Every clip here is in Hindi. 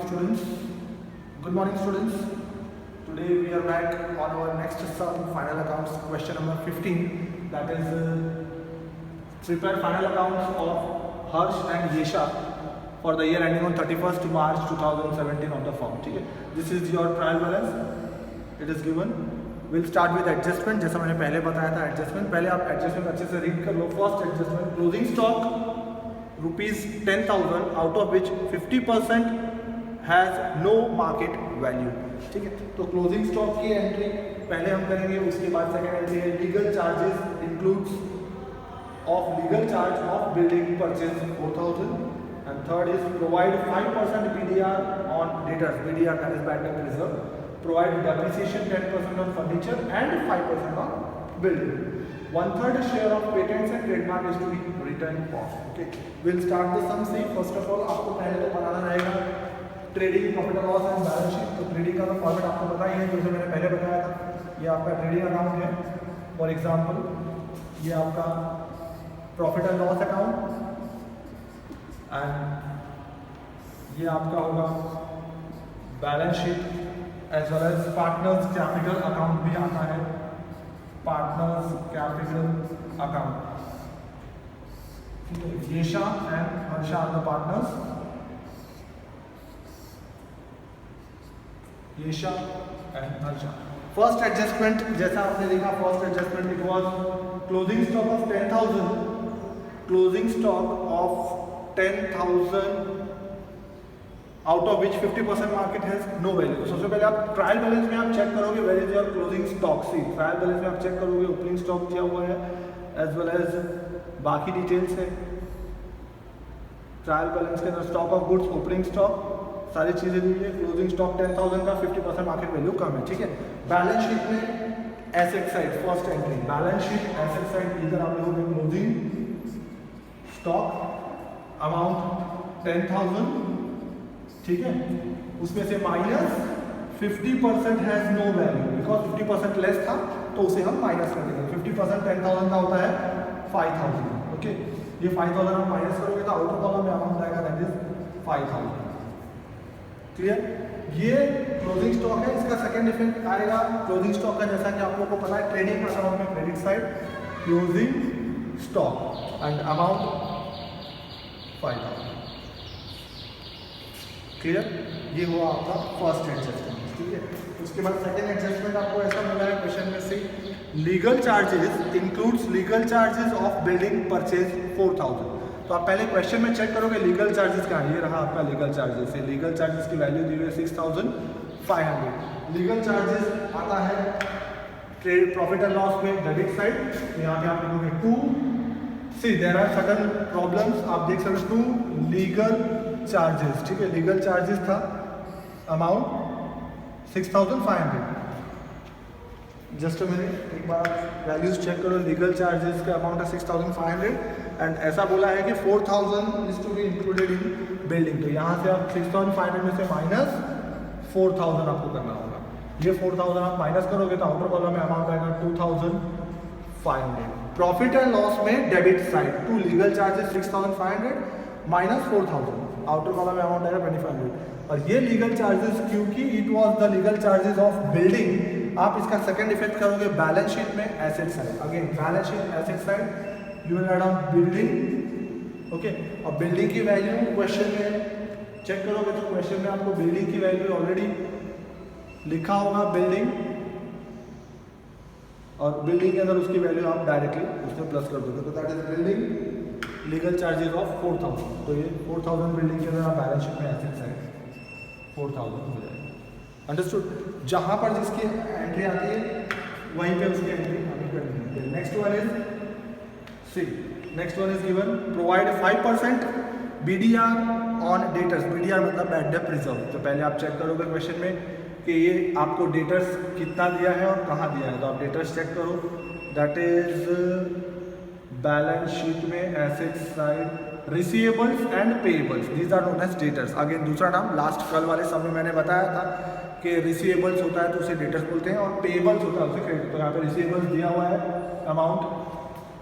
students. Good morning students. Today we are back on our next sum, final accounts, question number 15. That is prepare final accounts of Harsh and Yesha for the year ending on 31st March 2017 on the form. ठीक है, this is your trial balance. It is given. We'll start with adjustment. जैसा मैंने पहले बताया था adjustment. पहले आप adjustment अच्छे से read कर लो. First adjustment, closing stock ₹10,000 out of which 50% has no market value. ठीक है, तो क्लोजिंग स्टॉक की एंट्री पहले हम करेंगे, उसके बाद सेकंड एंट्री है legal charges includes of legal charge of building purchase 4,000 and third is provide 5% BDR on debtors. BDR that is bad debt reserve. Provide depreciation 10% on furniture and 5% on building. 1/3 share of patents and trademark is to be returned off. Okay, we'll start the sum. See, first of all आपको पहले तो बनाना रहेगा trading profit and loss and balance sheet. तो ट्रेडिंग का तो फॉर्मेट आपको पता ही है, जैसे मैंने पहले बताया था. ये आपका ट्रेडिंग अकाउंट है. फॉर एग्जांपल ये आपका profit and loss account and ये आपका होगा balance sheet as well as partners capital account भी आता है. Partners capital account. Yesha and Harsha are the partners. Yesha and Harsha. First adjustment जैसा आपने देखा, first adjustment it was closing stock of 10,000. Closing stock of 10,000 out of which 50% market has no value. सबसे पहले आप ट्रायल बैलेंस में आप चेक करोगे where is your closing stock. See, trial balance में आप चेक करोगे ओपनिंग स्टॉक दिया हुआ है एज वेल एज बाकी डिटेल्स है. ट्रायल बैलेंस के अंदर stock of goods, opening stock, सारी चीजें दी है. क्लोजिंग स्टॉक 10,000 का 50% मार्केट वैल्यू कम है. ठीक है, बैलेंस शीट में asset side first entry balance sheet asset side इधर आप लोगों ने क्लोजिंग स्टॉक अमाउंट 10,000. ठीक है, उसमें से minus 50% has no value because 50% less था तो उसे हम माइनस कर देंगे. 50% 10,000 का होता है 5,000. ओके, ये 5,000 आप माइनस करोगे तो आउटर कॉलम में अमाउंट आएगा दैट इज 5,000. क्लियर, ये क्लोजिंग स्टॉक है. इसका सेकंड इफेक्ट आएगा क्लोजिंग स्टॉक का, जैसा कि आप लोगों को पता है ट्रेडिंग अकाउंट में credit side closing stock and amount 5,000. Clear, ये हुआ आपका फर्स्ट एडजस्टमेंट. ठीक है, उसके बाद सेकंड एडजस्टमेंट आपको ऐसा मिला है क्वेश्चन में से legal charges includes legal charges of building purchase 4,000. तो आप पहले क्वेश्चन में चेक करोगे लीगल चार्जेस कहाँ है. ये रहा आपका लीगल चार्जेस है. लीगल चार्जेस की वैल्यू दी हुई है 6,500. लीगल चार्जेस आता है ट्रेड प्रॉफिट एंड लॉस में डेबिट साइड. यहाँ पे आप लिखोगे 2. सी देयर आर सर्टेन प्रॉब्लम्स. आप देख सकते हो 2 लीगल चार्जेस. ठीक है, लीगल चार्जेस था अमाउंट 6,500. जस्ट अ मिनट, एक बार वैल्यूज चेक करो. लीगल चार्जेस का अमाउंट है 6,500 एंड ऐसा बोला है कि 4,000 is to be included in building. तो यहाँ से आप 6,500 में से माइनस 4,000 आपको करना होगा. ये 4,000 आप माइनस करोगे तो आउटर कॉलम में अमाउंट आएगा 2,500. प्रॉफिट एंड लॉस में debit side 2 legal charges 6,500 minus 4,000. Outer column में अमाउंट आएगा 2,500. और ये लीगल चार्जेस क्योंकि it was the legal charges of building, आप इसका सेकंड इफेक्ट करोगे बैलेंस शीट में asset side. Again balance sheet asset side you will add on building. Okay, और बिल्डिंग की वैल्यू क्वेश्चन में चेक करोगे तो क्वेश्चन में आपको बिल्डिंग की वैल्यू ऑलरेडी लिखा होगा बिल्डिंग, और बिल्डिंग के अंदर उसकी वैल्यू आप डायरेक्टली उसमें प्लस कर दोगे. तो that is building legal charges of 4,000. तो ये 4,000 बिल्डिंग के अंदर आप बैलेंस शीट में एसेट साइड 4,000 हो जाएगा. अंडरस्टूड. जहां पर जिसकी एंट्री आती है वहीं पे उसकी एंट्री हमें करनी है. Next one is see, next one is given provide 5% BDR on debtors. BDR मतलब बैड डेट रिजर्व. तो पहले आप चेक करोगे क्वेश्चन में कि ये आपको डेटर्स कितना दिया है और कहाँ दिया है. तो आप डेटर्स चेक करो. दैट इज बैलेंस शीट में asset side receivables and payables, these are known as debtors. Again दूसरा नाम लास्ट कल वाले सब में मैंने बताया था कि रिसीवेबल्स होता है तो उसे डेटर्स बोलते हैं और पेएबल्स होता है उसे क्रेडिट. तो यहाँ पे रिसीवेबल्स दिया हुआ है अमाउंट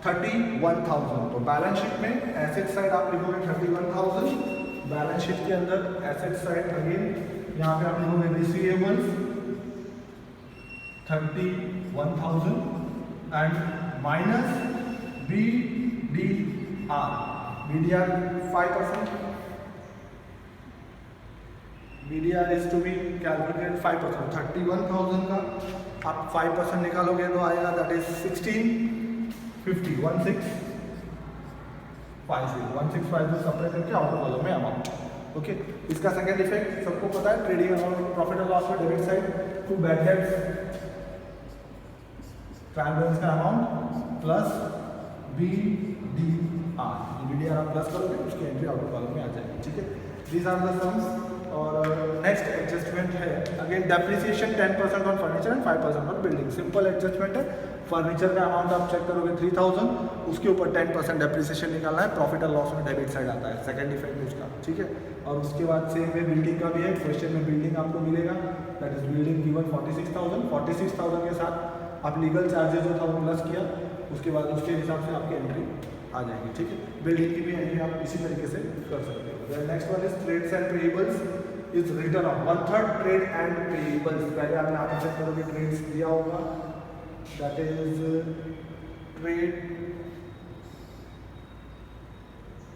31,000. तो बैलेंस शीट में एसेट साइड आप लिखोगे 31,000, बैलेंस शीट के अंदर एसेट साइड अगेन यहाँ पे आप लिखोगे receivables 31,000 and minus BDR 5%. BDR is to be calculated 5%. 31,000 का आप 5% निकालोगे तो आएगा दैट इज 1650 1650 सेपरेट करके आउटर कॉलम में अमाउंट. ओके, इसका सेकंड इफेक्ट सबको पता है, trading account profit and loss में debit side to bad debts trial balance का अमाउंट प्लस BDR आप प्लस करोगे उसकी एंट्री आउटर कॉलम में आ जाएगी. ठीक है, दीज आर द सम्स. और नेक्स्ट एडजस्टमेंट है again depreciation 10% on furniture and 5% on building. Simple adjustment है. फर्नीचर का अमाउंट आप चेक करोगे 3000, उसके ऊपर 10% डेप्रिसिएशन निकालना है. प्रॉफिट एंड लॉस में डेबिट साइड आता है, सेकंड इफेक्ट उसका. ठीक है, और उसके बाद सेम है बिल्डिंग का भी है. क्वेश्चन में बिल्डिंग आपको मिलेगा, दैट इज बिल्डिंग गिवन 46,000 के साथ आप लीगल चार्जेस जो था वो प्लस किया, उसके बाद उसके हिसाब से आपकी एंट्री आ जाएगी. ठीक है, बिल्डिंग की भी एंट्री आप इसी तरीके से कर सकते हो. Next one is trades and payables is return of 1/3 trade and payables. पहले आप यहाँ पर चेक करोगे ट्रेड्स दिया होगा, that is trade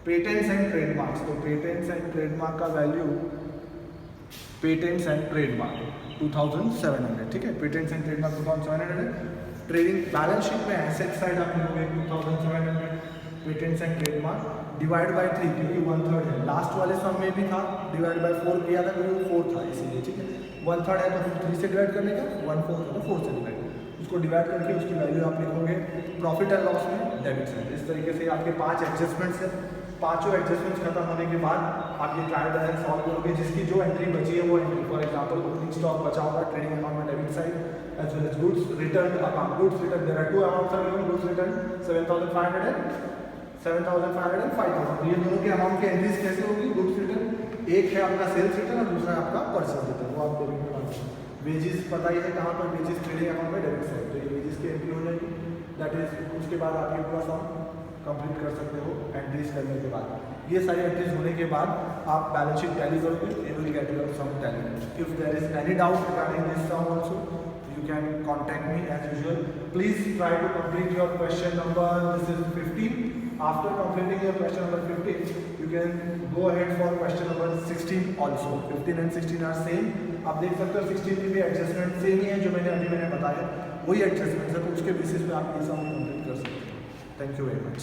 patents and trademarks. तो पेटेंट्स एंड ट्रेडमार्क का वैल्यू पेटेंट्स एंड ट्रेडमार्क 2700. ठीक है, patents and trademark 2700. Trading balance sheet में एसेट साइड आप लोगे 2700 patents and trademark divide by 3 क्योंकि 1/3 है. लास्ट वाले सम में भी था डिवाइड बाय 4 किया था क्योंकि वो 4 था इसीलिए. ठीक है, 1/3 है तो 3 से डिवाइड करने का, 1/4 है तो 4 से डिवाइड, उसको डिवाइड करके उसकी वैल्यू आप लिखोगे प्रॉफिट एंड लॉस में डेबिट साइड. इस तरीके से आपके 5 एडजस्टमेंट्स हैं. पांचों एडजस्टमेंट्स खत्म होने के बाद आप ये ट्रायल बैलेंस सॉल्व करोगे, जिसकी जो एंट्री बची है वो entry, for example opening stock बचा होगा ट्रेडिंग अकाउंट में debit side as well as goods return account. Goods return there are 2 amounts are given. Goods return 7,500 and 5,000. ये दोनों के अमाउंट की एंट्रीज कैसे होगी? गुड्स रिटर्न एक है आपका सेल्स रिटर्न और दूसरा है आपका पर्सनल रिटर्न, वो आप डेबिट में. वेजेस पता ही है कहाँ पर वेजेस ट्रेडिंग अकाउंट में डेबिट साइड, तो ये वेजेस की एंट्री हो जाएगी. दैट इज उसके बाद आप ये पूरा सम कंप्लीट कर सकते हो एंट्रीज करने के बाद. ये सारी एंट्रीज होने के बाद आप बैलेंस शीट टैली करोगे, you will get your sum tally. If there is any doubt regarding this sum also you can contact me as usual. Please try to complete your question number, this is 15. After completing your question number 15, you can go ahead for question number 16 also. 15 and 16 are same. आप देख सकते हो 16 की भी एडजस्टमेंट सेम ही है जो मैंने बताया, वही एडजस्टमेंट है, तो उसके बेसिस पे आप ये सम कंप्लीट कर सकते हो. Thank you very much.